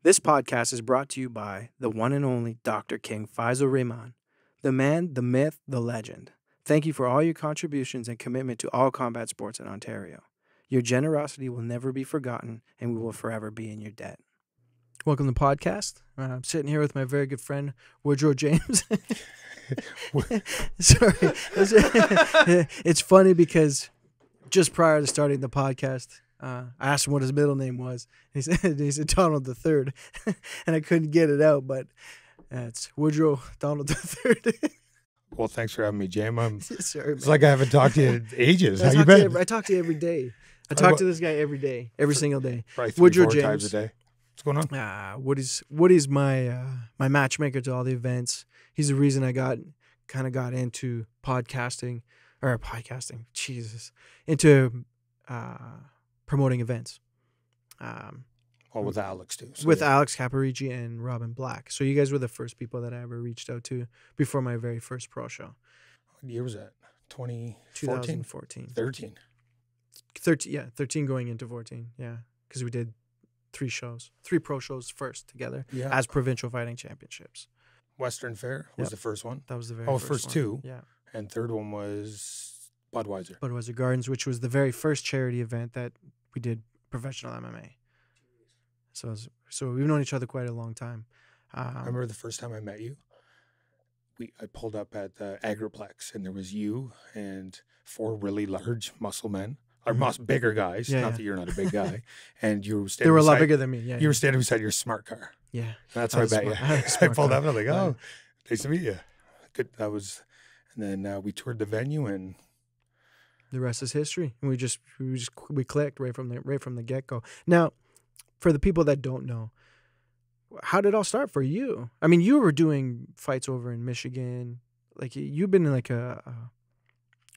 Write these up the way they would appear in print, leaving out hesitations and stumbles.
This podcast is brought to you by the one and only Dr. King Faisal Rehman, the man, the myth, the legend. Thank you for all your contributions and commitment to all combat sports in Ontario. Your generosity will never be forgotten, and we will forever be in your debt. Welcome to the podcast. I'm sitting here with my very good friend, Woodrow James. Sorry. It's funny because just prior to starting the podcast, I asked him what his middle name was. He said Donald the Third, and I couldn't get it out, but it's Woodrow Donald the Third. Well, thanks for having me, Jam. Sorry, it's like I haven't talked to you in ages. How you been? been? I talk to you every day. I talk to this guy every day, every single day. Probably Woodrow 3-4 James. times a day. What's going on? Woody's my my matchmaker to all the events. He's the reason I got into podcasting. Jesus, into promoting events. With Alex too. So with Alex Caparici and Robin Black. So you guys were the first people that I ever reached out to before my very first pro show. What year was that? 2014? 13. 13 going into 14. Yeah, because we did 3 pro shows first together as provincial fighting championships. Western Fair was the first one. That was the very first one. two. Yeah. And third one was Budweiser Gardens, which was the very first charity event that we did professional MMA. So we've known each other quite a long time. I remember the first time I met you. I pulled up at the Agriplex, and there was you and 4 really large muscle men, or bigger guys. Not that you're not a big guy, and you were standing. They were a lot bigger than me. Yeah, you were standing beside your smart car. Yeah, that's how I met you. I pulled up and I was like, "Oh, nice to meet you." Good. That was, and then we toured the venue, and the rest is history. And we clicked right from the get go. Now, for the people that don't know, how did it all start for you? I mean, you were doing fights over in Michigan. Like, you've been like a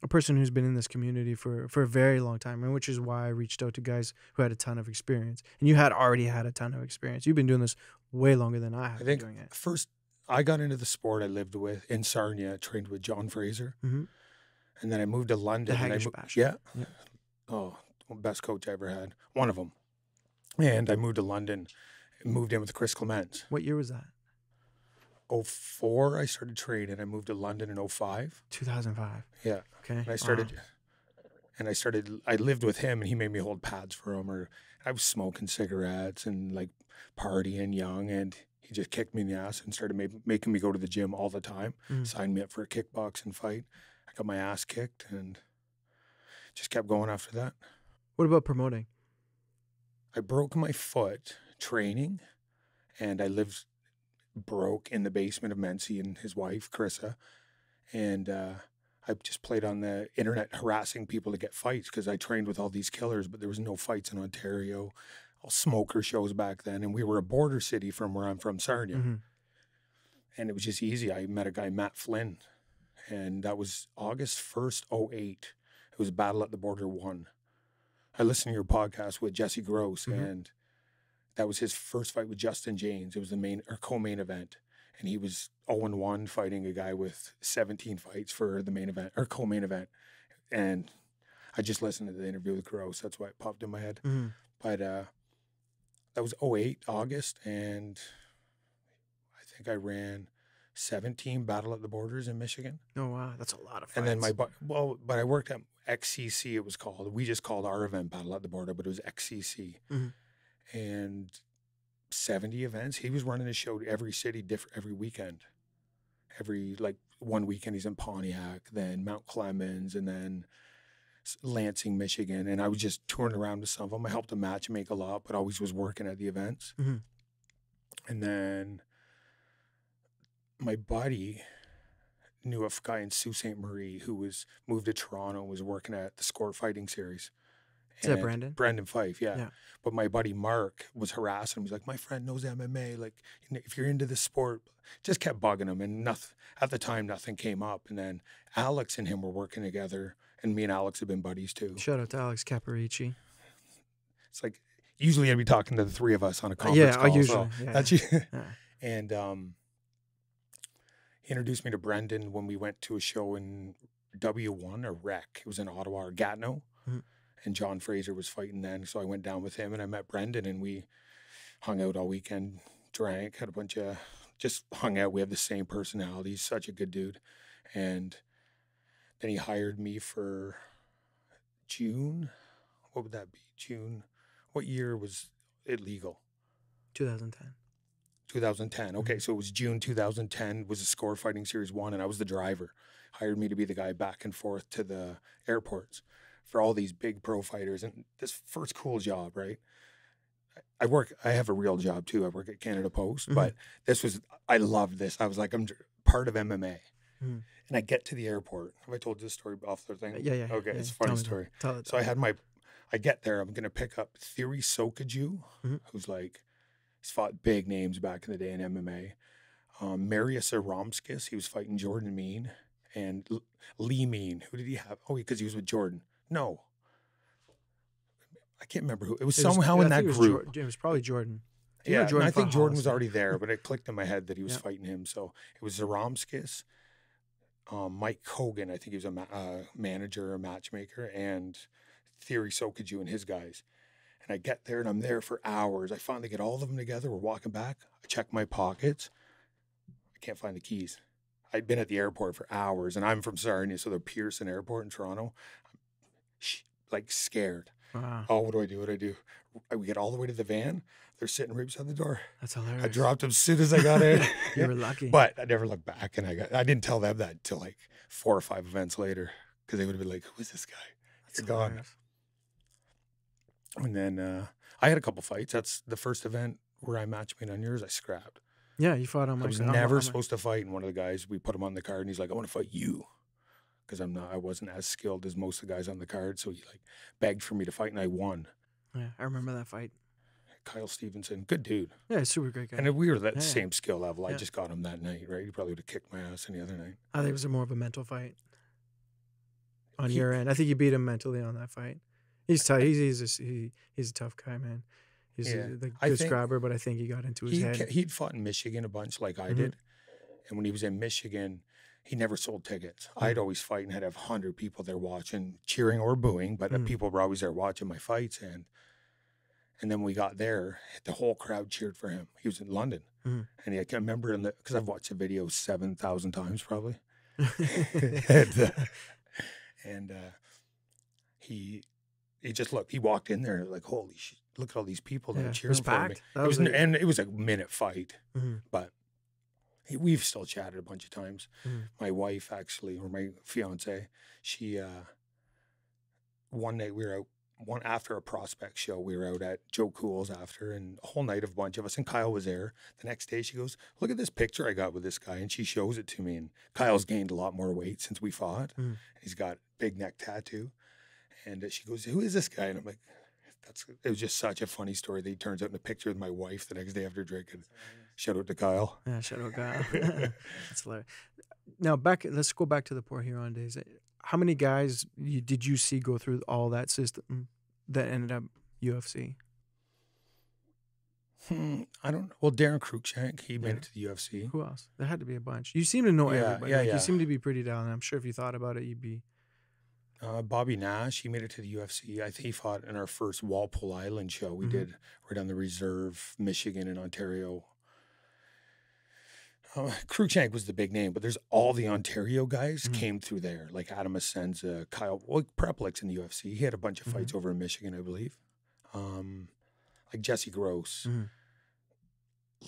person who's been in this community for a very long time, and which is why I reached out to guys who had a ton of experience. And you had already had a ton of experience. You've been doing this way longer than I have. I think doing it. First, I got into the sport. I lived in Sarnia, trained with John Fraser, and then I moved to London. Oh, best coach I ever had. One of them. And I moved to London and moved in with Chris Clements. What year was that? 2004, I started training. I moved to London in 2005. 2005. Yeah. Okay. And I lived with him, and he made me hold pads for him, or I was smoking cigarettes and like partying young, and he just kicked me in the ass and started making me go to the gym all the time, signed me up for a kickboxing fight. I got my ass kicked and just kept going after that. What about promoting? I broke my foot training, and I lived broke in the basement of Mency and his wife, Carissa. And I just played on the internet harassing people to get fights because I trained with all these killers, but there was no fights in Ontario. All smoker shows back then. And we were a border city from where I'm from, Sarnia. And it was just easy. I met a guy, Matt Flynn, and that was August 1st, 2008. It was Battle at the Border 1. I listened to your podcast with Jesse Gross, and that was his first fight with Justin James. It was the co-main event, and he was 0-1 fighting a guy with 17 fights for the main event or co-main event. And I just listened to the interview with Gross. That's why it popped in my head. But that was 2008 August, and I think I ran 17 Battle at the Borders in Michigan. Oh wow, that's a lot of fights. And then but I worked at XCC, it was called. We just called our event Battle at the Border, but it was XCC. And 70 events. He was running a show to every city, every weekend. One weekend he's in Pontiac, then Mount Clemens, and then Lansing, Michigan. And I was just touring around to some of them. I helped him matchmake a lot, but always was working at the events. And then my buddy knew a guy in Sault Ste. Marie who moved to Toronto and was working at the Score Fighting Series. Is that Brandon? Brandon Fife, yeah. But my buddy Mark was harassing him. He's like, my friend knows MMA. Like, if you're into this sport, just kept bugging him. And at the time, nothing came up. And then Alex and him were working together, and me and Alex have been buddies too. Shout out to Alex Caparici. It's like, usually I'd be talking to the 3 of us on a conference call. Usually. And he introduced me to Brendan when we went to a show in W1 or Rec. It was in Ottawa or Gatineau. And John Fraser was fighting then. So I went down with him and I met Brendan, and we hung out all weekend, drank, had a bunch of, just hung out. We have the same personalities, such a good dude. And then he hired me for June. What would that be? June. What year was it legal? 2010. 2010. Okay, so it was June 2010 was the Score Fighting Series 1, and I was the driver. Hired me to be the guy back and forth to the airports for all these big pro fighters. And this first cool job, right? I have a real job too. I work at Canada Post, but I loved this. I was like, I'm part of MMA. And I get to the airport. Have I told this story off the thing? Yeah. Okay, yeah. it's a funny story. Tell it. So I get there. I'm going to pick up Theory Sokaju, who's like, he's fought big names back in the day in MMA. Marius Aramskis, he was fighting Jordan Mean. And Lee Mean, who did he have? Oh, because he was with Jordan. No. I can't remember who. It was somehow in that group. It was probably Jordan. Yeah, I think Jordan was already there, but it clicked in my head that he was fighting him. So it was Aramskis, Mike Kogan, I think he was a manager, a matchmaker, and Theory Sokaju and his guys. And I get there, and I'm there for hours. I finally get all of them together. We're walking back. I check my pockets. I can't find the keys. I'd been at the airport for hours, and I'm from Sarnia, so the Pearson Airport in Toronto. I'm scared. Wow. Oh, what do I do? We get all the way to the van. They're sitting right beside the door. That's hilarious. I dropped them as soon as I got in. You were lucky. But I never looked back, and I didn't tell them that until like 4 or 5 events later, because they would have been like, "Who is this guy?" You're gone. And then I had a couple fights. That's the first event where I matchmade on yours. I scrapped. Yeah, you fought on my I was never supposed to fight, and one of the guys, we put him on the card, and he's like, "I want to fight you," because I wasn't as skilled as most of the guys on the card. So he like begged for me to fight, and I won. Yeah, I remember that fight. Kyle Stevenson, good dude. Yeah, super great guy. And we were at the same skill level. I just got him that night, right? He probably would have kicked my ass any other night. I think it was more of a mental fight on your end. I think you beat him mentally on that fight. He's tough. He's a tough guy, man. He's a good scrabber, but I think he got into his head. He'd fought in Michigan a bunch like I did. And when he was in Michigan, he never sold tickets. I'd always fight and had 100 people there watching, cheering or booing, but people were always there watching my fights. And then we got there, the whole crowd cheered for him. He was in London. And I can remember, because I've watched the video 7,000 times probably. and he just looked, he walked in there like, holy shit, look at all these people that are cheering for me. And it was a minute fight, but we've still chatted a bunch of times. My wife actually, or my fiance, she, one night we were out, after a prospect show, we were out at Joe Cool's after, and a whole night of a bunch of us, and Kyle was there. The next day she goes, "Look at this picture I got with this guy," and she shows it to me, and Kyle's gained a lot more weight since we fought. He's got big neck tattoo, and she goes, "Who is this guy?" And I'm like, it was just such a funny story that he turns out in a picture with my wife the next day after drinking. Shout out to Kyle. Yeah, shout out Kyle. That's hilarious. Now let's go back to the Port Huron days. How many guys did you see go through all that system that ended up UFC? I don't know. Well, Darren Cruikshank, he made it to the UFC. Who else? There had to be a bunch. You seem to know everybody. Yeah. You seem to be pretty down. I'm sure if you thought about it, you'd be. Bobby Nash, he made it to the UFC. I think he fought in our first Walpole Island show we did right on the Reserve, Michigan and Ontario. Cruikshank was the big name, but there's all the Ontario guys came through there, like Adam Asenza, Kyle, Preplik's in the UFC. He had a bunch of fights over in Michigan, I believe. Like Jesse Gross.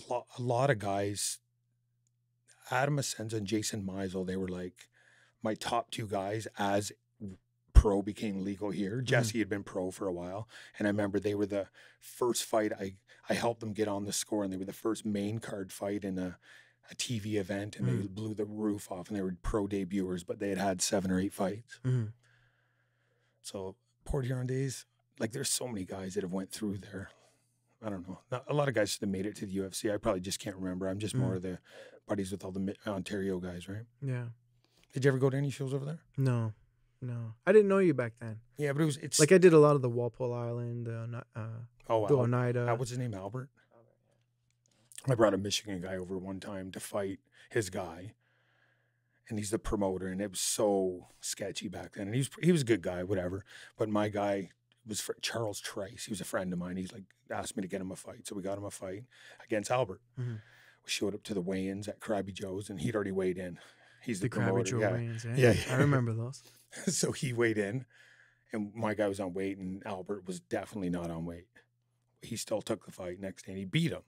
A lot of guys, Adam Asenza and Jason Meisel, they were like my top 2 guys as pro became legal here. Jesse had been pro for a while, and I remember they were the first fight I helped them get on the score, and they were the first main card fight in a TV event, and they blew the roof off, and they were pro debuters, but they had 7 or 8 fights. So Port Huron days, like there's so many guys that have went through there. I don't know. A lot of guys that made it to the UFC. I probably just can't remember. I'm just more of the buddies with all the Ontario guys, right? Yeah. Did you ever go to any shows over there? No. I didn't know you back then. Yeah, but it's like I did a lot of the Walpole Island, the Oneida. What's his name? Albert? I brought a Michigan guy over one time to fight his guy, and he's the promoter, and it was so sketchy back then. And he was a good guy, whatever. But my guy was for Charles Trice. He was a friend of mine. He's like asked me to get him a fight, so we got him a fight against Albert. Mm-hmm. We showed up to the weigh-ins at Krabby Joe's, and he'd already weighed in. He's the Krabby promoter. Joe Yeah. weigh-ins, Yeah. I remember those. So he weighed in, and my guy was on weight, and Albert was definitely not on weight. He still took the fight next day, and he beat him.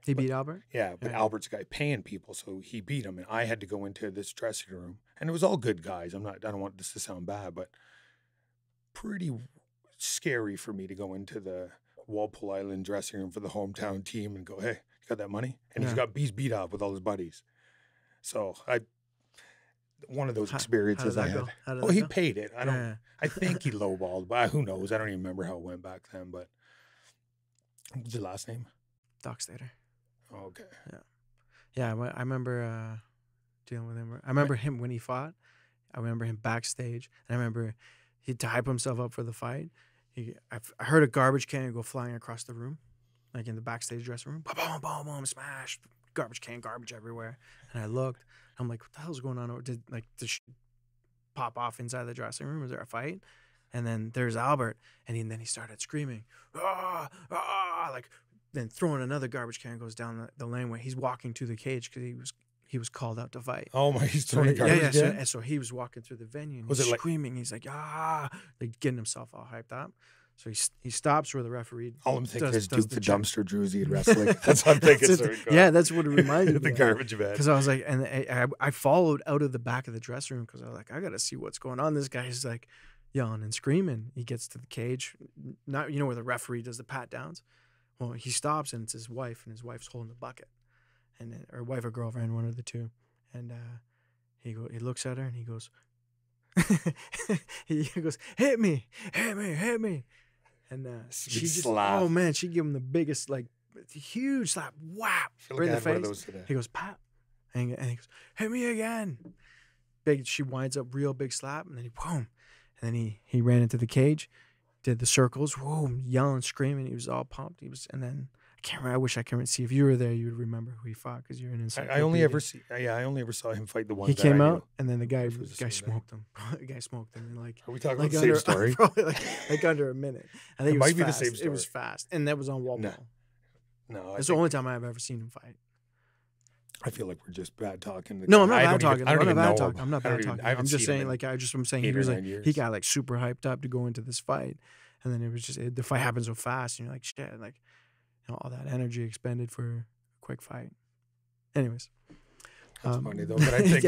He beat Albert? Yeah, but Albert's a guy paying people, so he beat him, and I had to go into this dressing room, and it was all good guys. I don't want this to sound bad, but pretty scary for me to go into the Walpole Island dressing room for the hometown team and go, "Hey, you got that money?" And he's beat up with all his buddies. So one of those experiences I had. Oh, he paid it. I think he lowballed, but who knows? I don't even remember how it went back then. But what was your last name? Dockstader. Oh, okay. Yeah, I remember dealing with him. I remember him when he fought. I remember him backstage, and I remember to hype himself up for the fight. I heard a garbage can go flying across the room, like in the backstage dressing room. Boom, boom, boom, boom, smash! Garbage can, garbage everywhere. And I looked. I'm like, what the hell's going on? Did pop off inside the dressing room? Was there a fight? And then there's Albert, and then he started screaming, ah, ah, like. Then throwing another garbage can goes down the laneway. He's walking to the cage because he was called out to fight. Oh my! He's throwing a garbage can. So he was walking through the venue and he's screaming. He's like like getting himself all hyped up. So he stops where the referee. All I'm thinking is Duke the Dumpster Druzy in wrestling. That's what I'm thinking. Yeah, that's what it reminded me. The garbage bag. Because I was like, and I followed out of the back of the dressing room because I was like, I got to see what's going on. This guy's like yelling and screaming. He gets to the cage, not where the referee does the pat downs. Well, he stops and it's his wife, and his wife's holding the bucket, or wife or girlfriend, one of the two, and he looks at her and he goes, he goes, hit me, and she just slap. Oh man, she gave him the biggest huge slap, whap, right in the face. He goes pop, and he goes, hit me again, big. She winds up real big slap, and then he boom, and then he ran into the cage. Did the circles, whoa, yelling, screaming. He was all pumped. And then I can't remember. I wish I could see. If you were there, you would remember who he fought because you're an inside. I only ever saw him fight the one. He came out, and then the guy smoked him. The guy smoked him. And are we talking about the same story? Probably like under a minute. I think it might be the same story. It was fast, and that was on Walpole. No, it's the only time I've ever seen him fight. I feel like we're just bad talking. No, I'm not bad talking. I'm not bad talking. I'm not bad talking. I'm just saying, I'm saying he was he got super hyped up to go into this fight, and then it was just the fight happened so fast, and you're like, shit, all that energy expended for a quick fight. Anyways, that's funny though. But I think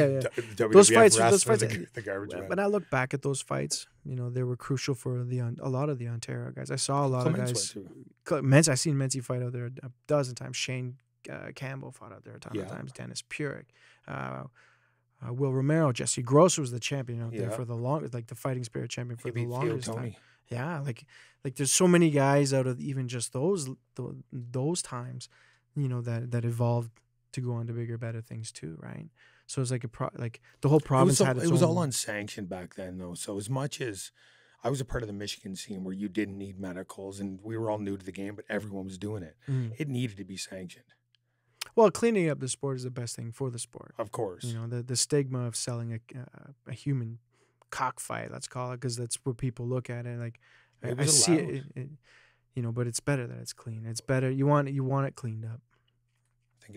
those fights, the garbage. But I look back at those fights, they were crucial for a lot of the Ontario guys. I saw a lot of guys. I seen Mency fight out there a dozen times. Shane Campbell fought out there a ton of times. Dennis Purick, Will Romero, Jesse Gross was the champion out there for the longest, the fighting spirit champion for the longest time. Yeah, there's so many guys out of even just those times, that evolved to go on to bigger, better things too, right? So it's the whole province had its own. It was all unsanctioned back then, though. So as much as I was a part of the Michigan scene where you didn't need medicals and we were all new to the game, but everyone was doing it. It needed to be sanctioned. Well, cleaning up the sport is the best thing for the sport. Of course. The stigma of selling a human cockfight, let's call it, because that's what people look at it like. I see it, but it's better that it's clean. It's better. You want it cleaned up.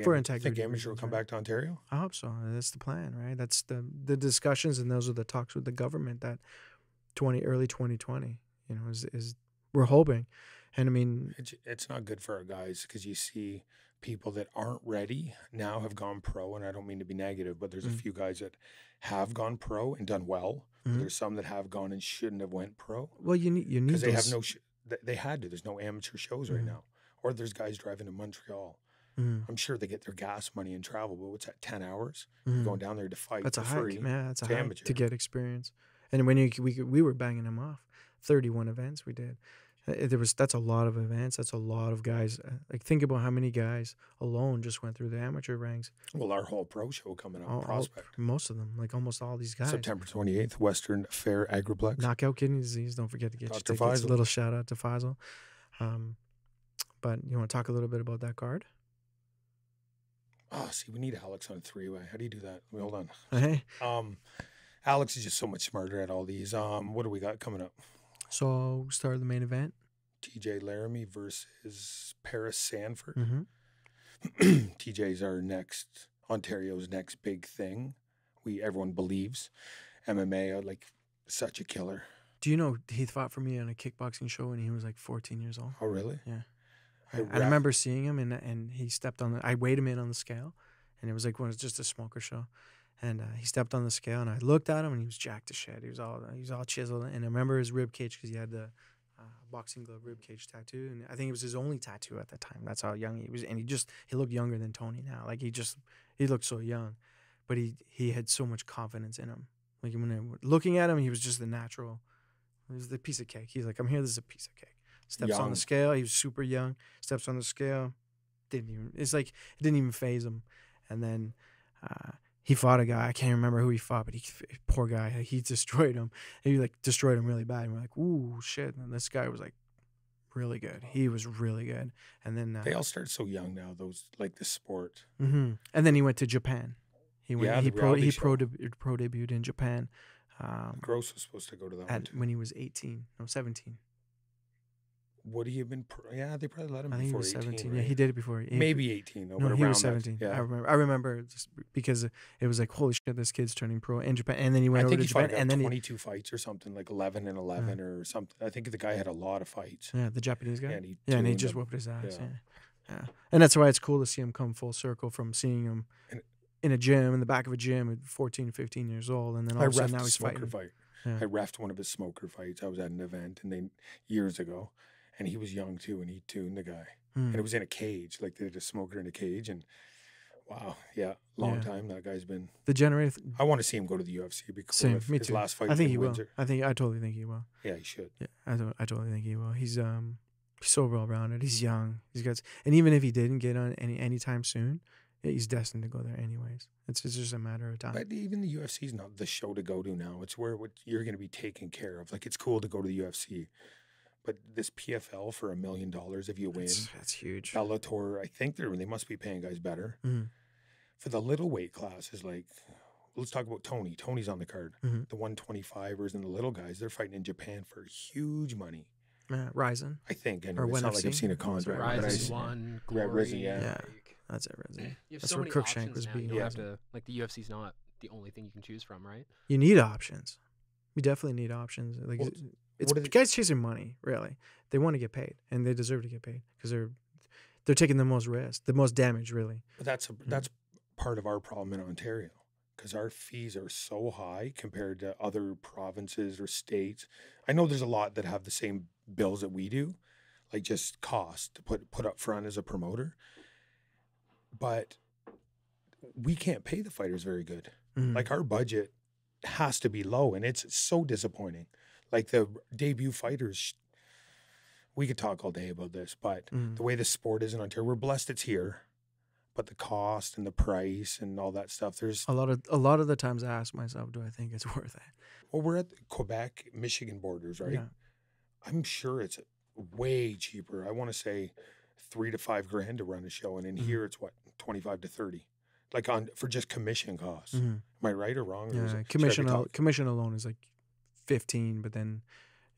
For integrity. Think Amatuer will come back to Ontario? I hope so. That's the plan, right? That's the discussions, and those are the talks with the government that early 2020, is we're hoping. And I mean, it's not good for our guys because you see people that aren't ready now have gone pro, and I don't mean to be negative, but there's a few guys that have gone pro and done well. There's some that have gone and shouldn't have went pro. Well, you need because they have no. They had to. There's no amateur shows right now, or there's guys driving to Montreal. I'm sure they get their gas money and travel, but what's that? 10 hours going down there to fight. That's a hike. Free. Yeah, that's a hike to get experience. And when we were banging them off, 31 events we did. That's a lot of events. That's a lot of guys. Think about how many guys alone just went through the amateur ranks. Well, our whole pro show coming up, Prospect. Most of them, almost all these guys. September 28th, Western Fair Agriplex. Knockout kidney disease. Don't forget to get Dr. your tickets. A little shout out to Faisal. But you want to talk a little bit about that card? Oh, see, we need Alex on a three-way. How do you do that? Hold on. Hey. Alex is just so much smarter at all these. What do we got coming up? So start the main event. TJ Laramie versus Paris Sanford. Mm-hmm. TJ's Ontario's next big thing. Everyone believes MMA are like such a killer. Do you know he fought for me on a kickboxing show when he was like 14 years old? Oh, really? Yeah. I remember seeing him and he stepped on I weighed him in on the scale, and it was like when it was just a smoker show, and he stepped on the scale and I looked at him and he was jacked to shit. He was all chiseled, and I remember his rib cage because he had the boxing glove rib cage tattoo, and I think it was his only tattoo at the time. That's how young he was, and he looked younger than Tony now. Like he looked so young, but he had so much confidence in him. Like looking at him, he was just the natural. He was the piece of cake. He's like, I'm here. This is a piece of cake. Steps on the scale. He was super young. Steps on the scale. It didn't even faze him. And then he fought a guy. I can't remember who he fought, but poor guy. He destroyed him. He destroyed him really bad. And we're like, ooh, shit. And this guy was like really good. He was really good. And then they all start so young now. Those like the sport. Mm-hmm. And then he went to Japan. He pro debuted in Japan. Gross was supposed to go to that one too. When he was 17. Would he have been? They probably let him. I think he was 18, 17. right? Yeah, he did it before. Maybe 18. Though, no, but he around was 17. That, yeah. I remember just because it was like, holy shit, this kid's turning pro in Japan. And then he went over to Japan. And then 22 fights or something, like 11 and 11 or something. I think the guy had a lot of fights. Yeah, the Japanese guy. Yeah, and he just whooped his ass. Yeah. And that's why it's cool to see him come full circle from seeing him in a gym, in the back of a gym at 14, 15 years old. And then all of a sudden now he's fighting. Yeah. I reffed one of his smoker fights. I was at an event years ago, and he was young too, and he tuned the guy. And it was in a cage, like they did a smoker in a cage. And wow, long time that guy's been. The generation. I want to see him go to the UFC. It'd be cool. Same, me his too. Last fight I think he will. I totally think he will. Yeah, he should. Yeah, I totally think he will. He's so well rounded. He's young. And even if he didn't get on anytime soon, he's destined to go there anyways. It's just a matter of time. But even the UFC is not the show to go to now. It's where you're going to be taken care of. Like, it's cool to go to the UFC. But this PFL for $1 million if you win. That's huge. Bellator, I think they must be paying guys better. Mm-hmm. For the little weight classes, like, let's talk about Tony. Tony's on the card. Mm-hmm. The 125ers and the little guys, they're fighting in Japan for huge money. Ryzen. I think. Anyway. It's not like I've seen a contract. Ryzen, One, Glory. Ryzen, yeah. That's it, Ryzen. That's where Crookshank was being. You don't have to, like, the UFC's not the only thing you can choose from, right? You need options. You definitely need options. Like, it's guys chasing money, really. They want to get paid, and they deserve to get paid because they're taking the most risk, the most damage, really. But that's part of our problem in Ontario, because our fees are so high compared to other provinces or states. I know there's a lot that have the same bills that we do, like just cost to put up front as a promoter. But we can't pay the fighters very good. Mm-hmm. Like, our budget has to be low, and it's so disappointing. Like, the debut fighters, we could talk all day about this, but the way the sport is in Ontario, we're blessed it's here, but the cost and the price and all that stuff, there's a lot of the times I ask myself, do I think it's worth it? Well, we're at the Quebec, Michigan borders, right? Yeah. I'm sure it's way cheaper. I want to say $3,000 to $5,000 to run a show, and in here it's what, 25 to 30, like for just commission costs. Mm-hmm. Am I right or wrong? Yeah, commission alone is like 15, but then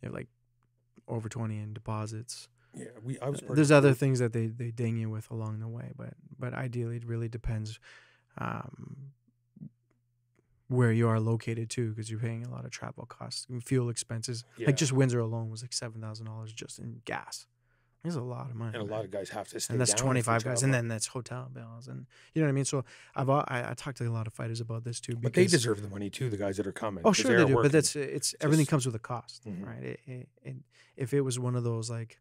like over 20 in deposits. Yeah, there's other things that they ding you with along the way, but ideally it really depends where you are located too, because you're paying a lot of travel costs, fuel expenses. Yeah. Like, just Windsor alone was like $7,000 just in gas. There's a lot of money, and a lot of guys have to stay. And that's down 25 guys, and then that's hotel bills, and you know what I mean. So I talked to a lot of fighters about this too. But they deserve the money too, the guys that are coming. Oh, sure they do. Working. But everything comes with a cost, right? And if it was one of those, like,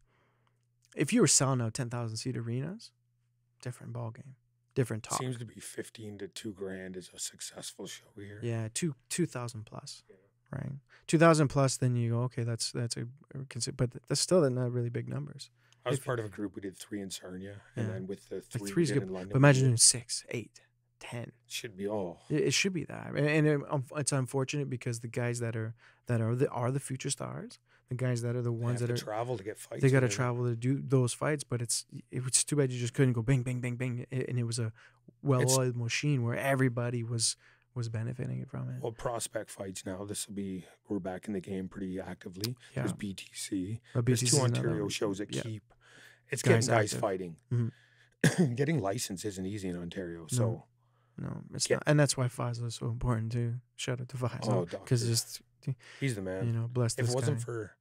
if you were selling out 10,000 seat arenas, different ball game, different talk. Seems to be 15 to $2,000 is a successful show here. Yeah, 2,000 plus, right? 2,000 plus, then you go, okay, but that's still not really big numbers. I was part of a group. We did 3 in Sarnia, and then with the 3 three's we did good, in London. but imagine doing 6, 8, 10. Should be all. It should be that, and it's unfortunate because the guys that are the future stars, the guys that are the ones that travel to get fights. They got to travel to do those fights, but it's too bad you just couldn't go bing, bing, bing, bing, and it was a well-oiled machine where everybody was was benefiting from it. Well, prospect fights now. We're back in the game pretty actively. Yeah. There's BTC. But There's BTC two is another- Ontario shows that yeah. keep. It's Guys getting guys active. fighting. Mhm. Getting licensed isn't easy in Ontario. So No, it's not. And that's why Faisal is so important too. Shout out to Faisal. Because just, he's the man. bless this If it wasn't guy. for,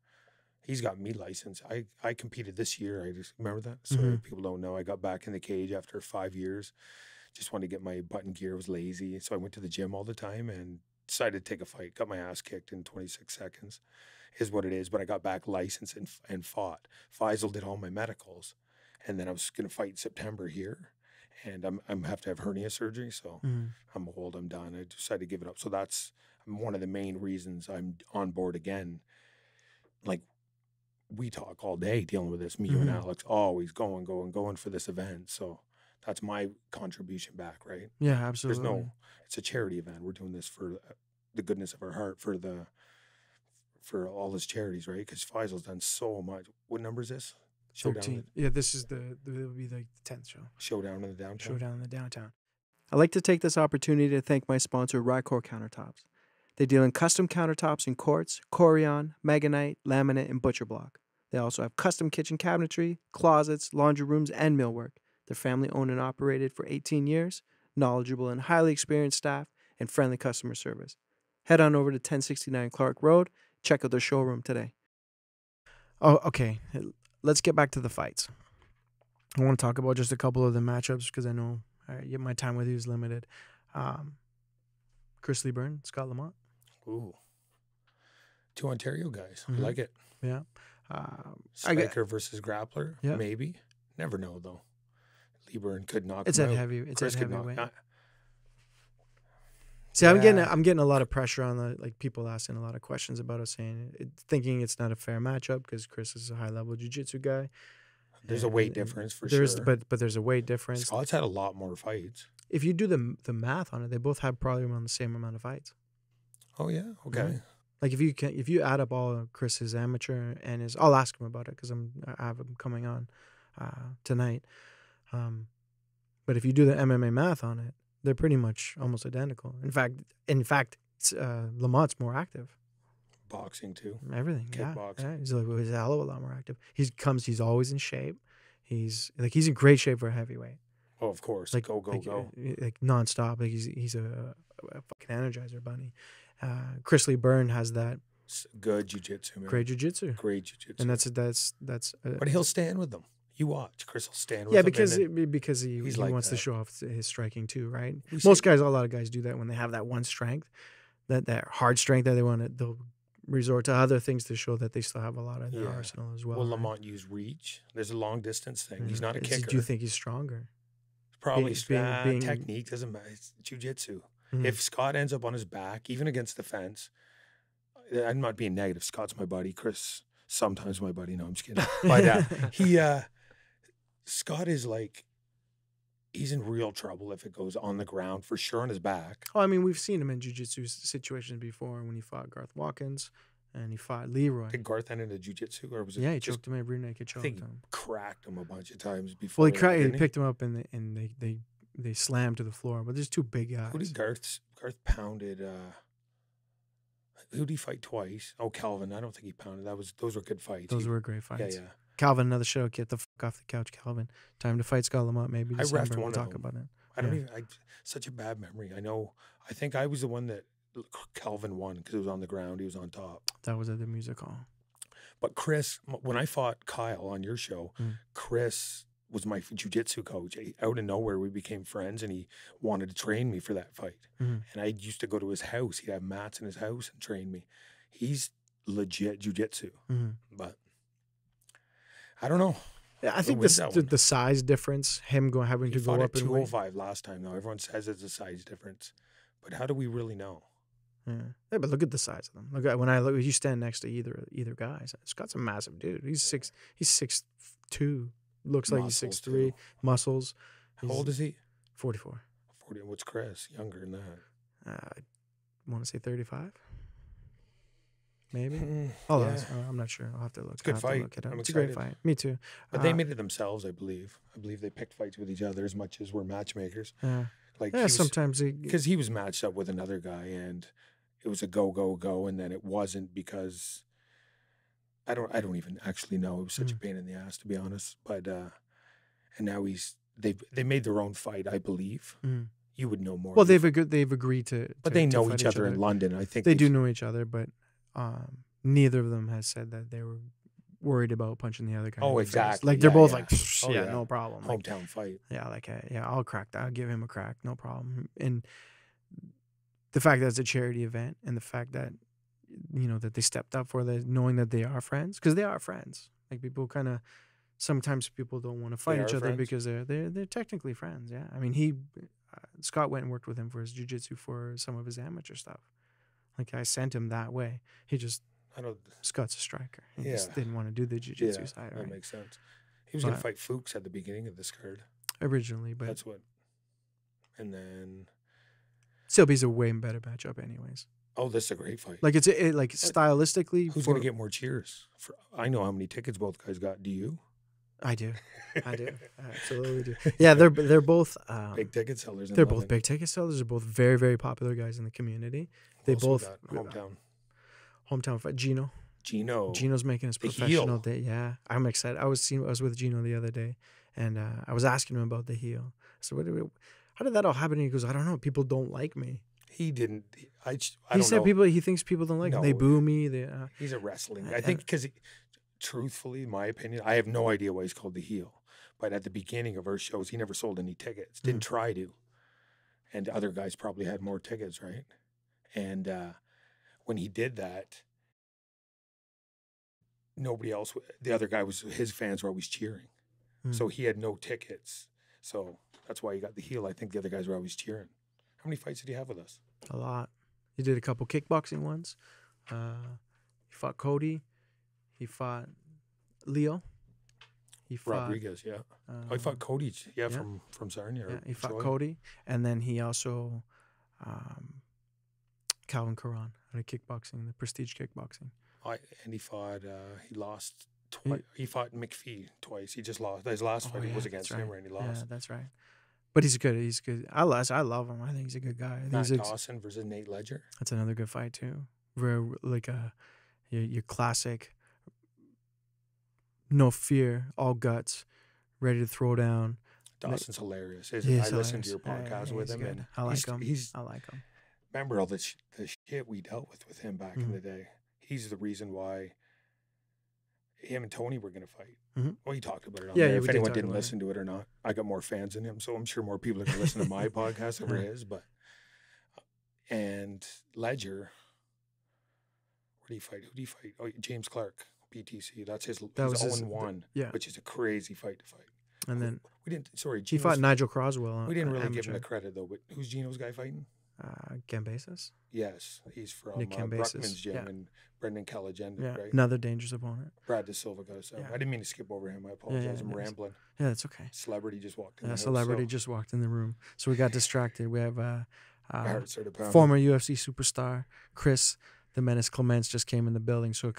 he's got me licensed. I competed this year. I just remember that. So people don't know. I got back in the cage after 5 years. Just wanted to get my button gear. I was lazy, so I went to the gym all the time and decided to take a fight. Got my ass kicked in 26 seconds. Is what it is. But I got back licensed and fought. Faisal did all my medicals, and then I was going to fight in September here. And I'm have to have hernia surgery, so I'm old, I'm done. I decided to give it up. So that's one of the main reasons I'm on board again. Like, we talk all day dealing with this, me you and Alex, always going for this event. So that's my contribution back, right? Yeah, absolutely. It's a charity event. We're doing this for the goodness of our heart, for all his charities, right? Because Faisal's done so much. What number is this? 13. Yeah, this is it'll be the 10th show. Showdown in the downtown. Showdown in the downtown. I'd like to take this opportunity to thank my sponsor, Rycor Countertops. They deal in custom countertops in quartz, Corian, Meganite, laminate, and butcher block. They also have custom kitchen cabinetry, closets, laundry rooms, and millwork. They're family owned and operated for 18 years, knowledgeable and highly experienced staff, and friendly customer service. Head on over to 1069 Clark Road. Check out their showroom today. Oh, okay. Let's get back to the fights. I want to talk about just a couple of the matchups because I know my time with you is limited. Chris Lee Byrne, Scott Lamont. Ooh. Two Ontario guys. I like it. Yeah. Striker versus grappler. Yeah. Maybe. Never know, though. Lee Byrne could knock It's him at out. heavy. It's Chris at could knock- heavyweight. not- See, Yeah. I'm getting a lot of pressure on people asking a lot of questions about us, thinking it's not a fair matchup because Chris is a high level jiu-jitsu guy. There's a weight difference for There's sure. but there's a weight difference. Scott's had a lot more fights. If you do the math on it, they both have probably around the same amount of fights. Oh yeah, okay. Yeah. Like if you add up all of Chris's amateur and his, I'll ask him about it because I have him coming on tonight. But if you do the MMA math on it, they're pretty much almost identical. In fact, Lamont's more active. Boxing too. Everything. Kickboxing. Yeah. He's a hell of a lot more active. He's always in shape. He's in great shape for a heavyweight. Oh, of course. Like Go. Like nonstop. Like he's a fucking energizer bunny. Chris Lee Byrne has that Good jiu-jitsu, man. great jiu-jitsu. Great jiu-jitsu. And that's. But he'll stand with them. You watch. Chris will stand with Yeah, them. because he like wants to that. show off his striking too, right? A lot of guys do that when they have that one strength, that hard strength that they'll resort to other things to show that they still have a lot in their arsenal as well. Will right? Lamont use reach? There's a long distance thing. He's not a Do kicker. you think he's stronger? Probably being- technique doesn't matter. It's jiu-jitsu. Mhm. If Scott ends up on his back, even against the fence, I'm not being negative. Scott's my buddy. Chris, sometimes my buddy. No, I'm just kidding. But Scott is like, he's in real trouble if it goes on the ground, for sure on his back. Oh, I mean, we've seen him in jiu-jitsu situations before when he fought Garth Watkins and he fought Leroy. Did Garth end into jiu-jitsu, or was it Yeah, he just choked him. Rear naked I choked think him. cracked him a bunch of times before? Well, that, he didn't picked him up and they slammed to the floor. But there's two big guys. Who did Garth pounded? Who did he fight twice? Oh, Calvin. I don't think he pounded. Those were good fights. Those were great fights. Yeah. Calvin, another show. Get the fuck off the couch, Calvin. Time to fight Scott Lamont. Maybe I December. reffed We'll one of talk them. about it. I don't even. Such a bad memory. I think I was the one that Calvin won because it was on the ground. He was on top. That was at the music hall. But Chris, when I fought Kyle on your show, Chris was my jiu-jitsu coach. Out of nowhere, we became friends, and he wanted to train me for that fight. And I used to go to his house. He'd have mats in his house and train me. He's legit jiu-jitsu. But I don't know. Yeah, I think the size difference, him having He to go fought up at in weight. 205 last time, though. Everyone says it's a size difference. But how do we really know? Yeah, but look at the size of them. Look at you stand next to either guy. Scott's a massive dude. He's 6'2". Looks like he's Muscles, 6'3". too. Muscles. How old is he? 44. 40. What's Chris? Younger than that. I want to say 35. Maybe. Yeah. I'm not sure. I'll have to look. It's a good fight. Look it up. I'm It's a great excited. fight. Me too. But they made it themselves, I believe. I believe they picked fights with each other as much as we're matchmakers. Like Yeah, sometimes because he was matched up with another guy, and it was a go, and then it wasn't because I don't even actually know. It was such a pain in the ass, to be honest. But and now they made their own fight, I believe. You would know more. Well, they've agreed to. But they know each other in London. I think they do know each other, but neither of them has said that they were worried about punching the other guy. Oh, exactly. Like they're both like, no problem. Hometown fight. Yeah, like I'll crack that. I'll give him a crack, no problem. And the fact that it's a charity event, and the fact that that they stepped up for that, knowing that they are friends, because they are friends. Like people kind of sometimes people don't want to fight each other because they're technically friends. Yeah, I mean Scott went and worked with him for his jiu-jitsu for some of his amateur stuff. Like I sent him that way. Scott's a striker. He just didn't want to do the jiu-jitsu side. Right? That makes sense. He was going to fight Fuchs at the beginning of this card. Originally, but that's what. And then Silby's a way better matchup, anyways. Oh, this is a great fight. Like like stylistically. Who's going to get more cheers? I know how many tickets both guys got. Do you? I do. I absolutely do. Yeah, they're both big ticket sellers. They're both big ticket sellers. They're both very, very popular guys in the community. They both hometown fight. Gino's making his professional day. Yeah, I'm excited. I was with Gino the other day, and I was asking him about the heel. So how did that all happen? And he goes, I don't know. People don't like me. He didn't. He said he thinks people don't like him. They boo me. He's a wrestling. I think because. Truthfully, in my opinion, I have no idea why he's called the heel. But at the beginning of our shows, he never sold any tickets. Didn't try to. And other guys probably had more tickets, right? And when he did that, nobody else, the other guy his fans were always cheering. So he had no tickets. So that's why he got the heel. I think the other guys were always cheering. How many fights did he have with us? A lot. He did a couple kickboxing ones. He fought Cody. He fought Leo. He fought Rodriguez, yeah. He fought Cody, from Sarnia. Yeah, he fought Cody, and then he also Calvin Caron at a kickboxing, the Prestige Kickboxing. And he fought. He lost twice. He fought McPhee twice. He just lost. His last fight was against him, and he lost. Yeah, that's right. But he's good. He's good. I love him. I think he's a good guy. Matt Dawson versus Nate Ledger. That's another good fight too. Very like your classic. No fear, all guts, ready to throw down. Dawson's hilarious. I listened to your podcast with him, and I like him. Remember all the shit we dealt with him back in the day. He's the reason why him and Tony were going to fight. Well, he talked about it on there. If anyone didn't listen to it or not, I got more fans than him, so I'm sure more people are going to listen to my podcast over his. But and Ledger, where did he fight? Who did he fight? Oh, James Clark. PTC, that's his 0-1, which is a crazy fight to fight. And then we didn't. Sorry, he fought Nigel Croswell. We didn't really give him the credit though. But who's Gino's guy fighting? Cambasis. Yes, he's from Bruckman's gym and Brendan Caligenda, right? Another dangerous opponent. Brad De Silva got us out. I didn't mean to skip over him. I apologize. I'm rambling. Yeah, that's okay. Celebrity just walked in. Just walked in the room, so we got distracted. We have former UFC superstar Chris the Menace Clements just came in the building, so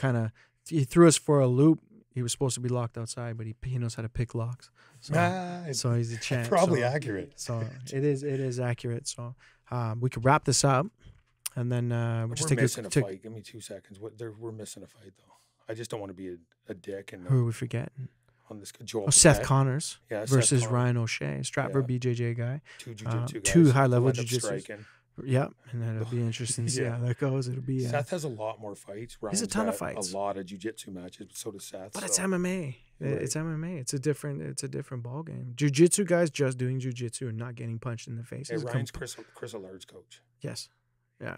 he threw us for a loop. He was supposed to be locked outside, but he knows how to pick locks. So he's a champ. Probably accurate. So it is accurate. So we could wrap this up, and then we'll just take a fight. Give me 2 seconds. We're missing a fight though. I just don't want to be a dick. And who are we forgetting? On this Joel Seth Connors versus Ryan O'Shea, Stratford BJJ guy. Two jiu-jitsu guys. Two high-level jiu-jitsu. Yep, and that'll be interesting to see how that goes. It'll be Seth has a lot more fights. Ryan's a ton of fights. A lot of jiu-jitsu matches, but so does Seth. But it's MMA. Right. It's MMA. It's a different ball game. Jiu-jitsu guys just doing jiu-jitsu and not getting punched in the face. Hey, Ryan's Chris Allard's coach. Yes. Yeah.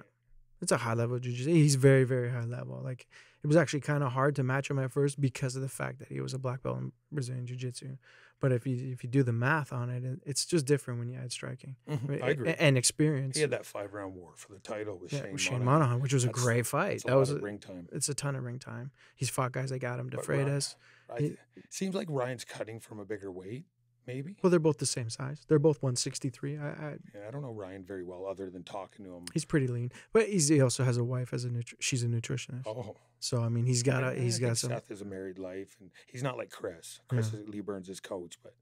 It's a high-level jiu-jitsu. He's very, very high level. Like, it was actually kind of hard to match him at first because of the fact that he was a black belt in Brazilian jiu-jitsu. But if you do the math on it, it's just different when you add striking. I agree. And experience. He had that 5-round war for the title with Shane Monahan, which was a great fight. That was ring time. It's a ton of ring time. He's fought guys like Adam DeFreitas. It seems like Ryan's cutting from a bigger weight, maybe. Well, they're both the same size. They're both 163. Yeah, I don't know Ryan very well other than talking to him. He's pretty lean, but he also has a wife as she's a nutritionist. Oh, so I mean, he's got some. Seth is a married life, and he's not like Chris. Chris is Lee Burns' his coach, but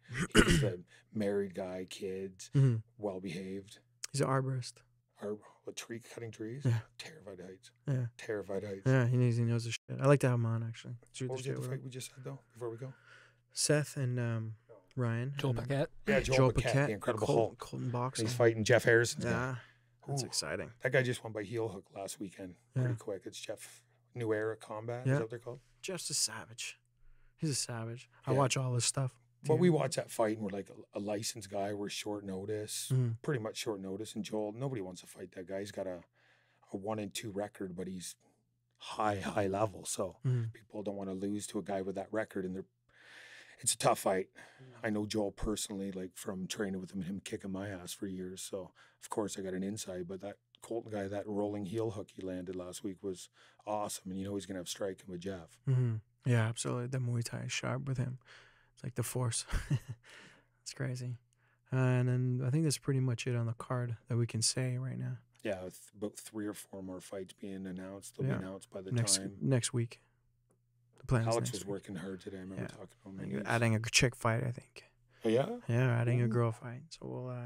he's a married guy, kids, well behaved. He's an arborist. Tree cutting trees. Yeah. Terrified heights. Yeah. Terrified heights. Yeah, he knows the shit. I like to have him on actually. What was the fight we just had though? Before we go, Seth and Ryan. Joel Paquette. Yeah, Joel Paquette, the Incredible Hulk. Colton Boxing. He's fighting Jeff Harrison's guy. That's exciting. That guy just won by heel hook last weekend. Pretty quick. It's Jeff New Era Combat. Is that what they're called? Jeff's a savage. He's a savage. I watch all his stuff. Well, we watched that fight and we're like a licensed guy. We're short notice, pretty much short notice. And Joel, nobody wants to fight that guy. He's got a 1-2 record, but he's high level. So people don't want to lose to a guy with that record. And it's a tough fight. I know Joel personally, like from training with him and him kicking my ass for years. So of course I got an insight. But that Colton guy, that rolling heel hook he landed last week was awesome. And he's gonna have striking with Jeff. Yeah, absolutely. The Muay Thai is sharp with him. It's like the force. It's crazy. And then I think that's pretty much it on the card that we can say right now. Yeah, about 3 or 4 more fights being announced. They'll be announced by the time next week. The plan. Alex was working hard today. I remember talking to him. Adding a chick fight, I think. Oh yeah. Yeah, adding a girl fight. So we'll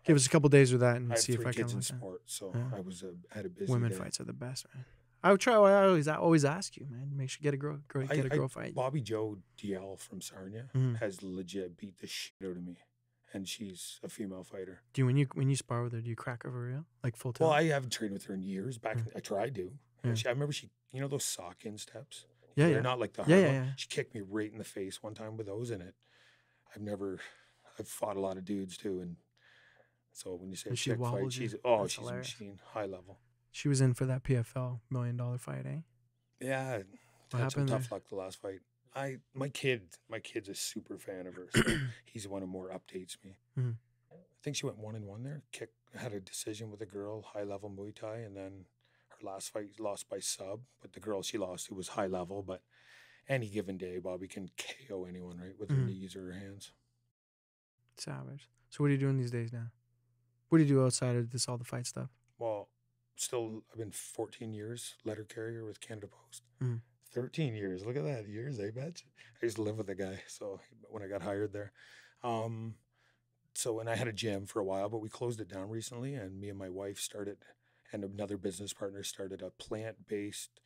give us a couple days with that and see if I can. I have 3 kids in sport, so I had a busy Women day. fights are the best, man. I would try. I always ask you, man. Make sure you get a girl fight. Bobby Joe DL from Sarnia has legit beat the shit out of me, and she's a female fighter. Do you when you spar with her? Do you crack her for real, like full time? Well, I haven't trained with her in years. I tried to. I remember she, those sock in steps. Yeah, they're not like the hard one. She kicked me right in the face one time with those in it. I've fought a lot of dudes too, and so when you say chick fight, she's a machine, high level. She was in for that PFL $1 million fight, eh? Yeah, what had some happened tough luck the last fight. My kid's a super fan of her. So he's the one who more updates me. I think she went 1-1 there. Had a decision with a girl, high level Muay Thai, and then her last fight lost by sub. But the girl she lost to was high level. But any given day, Bobby can KO anyone, right, with her knees or her hands. Savage. So what are you doing these days now? What do you do outside of all the fight stuff? Well, I've been 14 years letter carrier with Canada Post. 13 years. Look at that. Years, eh, Betch? I used to live with the guy, so when I got hired there. And I had a gym for a while, but we closed it down recently, and me and my wife started, and another business partner started a plant-based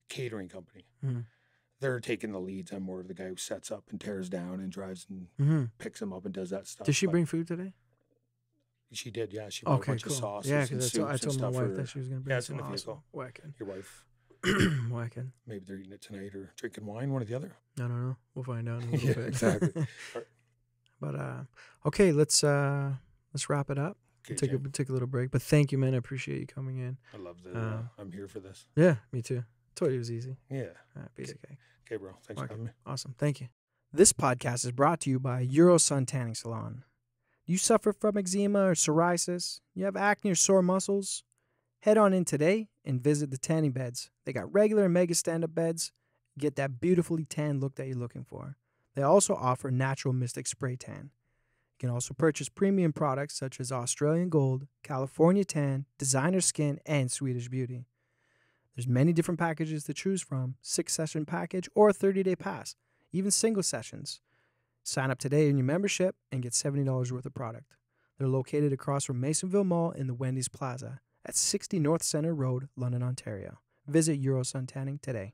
catering company. They're taking the leads. I'm more of the guy who sets up and tears down and drives and picks them up and does that stuff. Did she bring food today? She did, yeah. She bought a bunch of sauces and soups I told my wife that she was going to bring some in the vehicle. Whacking. Your wife. Whacking. Maybe they're eating it tonight or drinking wine, one or the other. I don't know. We'll find out in a little bit. Exactly. But okay, let's wrap it up. Okay, take a little break. But thank you, man. I appreciate you coming in. I love that. I'm here for this. Yeah, me too. Told you it was easy. Yeah. Piece of cake. Okay, bro. Thanks for having me. Awesome. Thank you. This podcast is brought to you by Euro Sun Tanning Salon. Do you suffer from eczema or psoriasis? You have acne or sore muscles? Head on in today and visit the tanning beds. They got regular and mega stand-up beds. Get that beautifully tan look that you're looking for. They also offer natural Mystic Spray Tan. You can also purchase premium products such as Australian Gold, California Tan, Designer Skin, and Swedish Beauty. There's many different packages to choose from, 6-session package or a 30-day pass, even single sessions. Sign up today in your membership and get $70 worth of product. They're located across from Masonville Mall in the Wendy's Plaza at 60 North Center Road, London, Ontario. Visit Euro Sun Tanning today.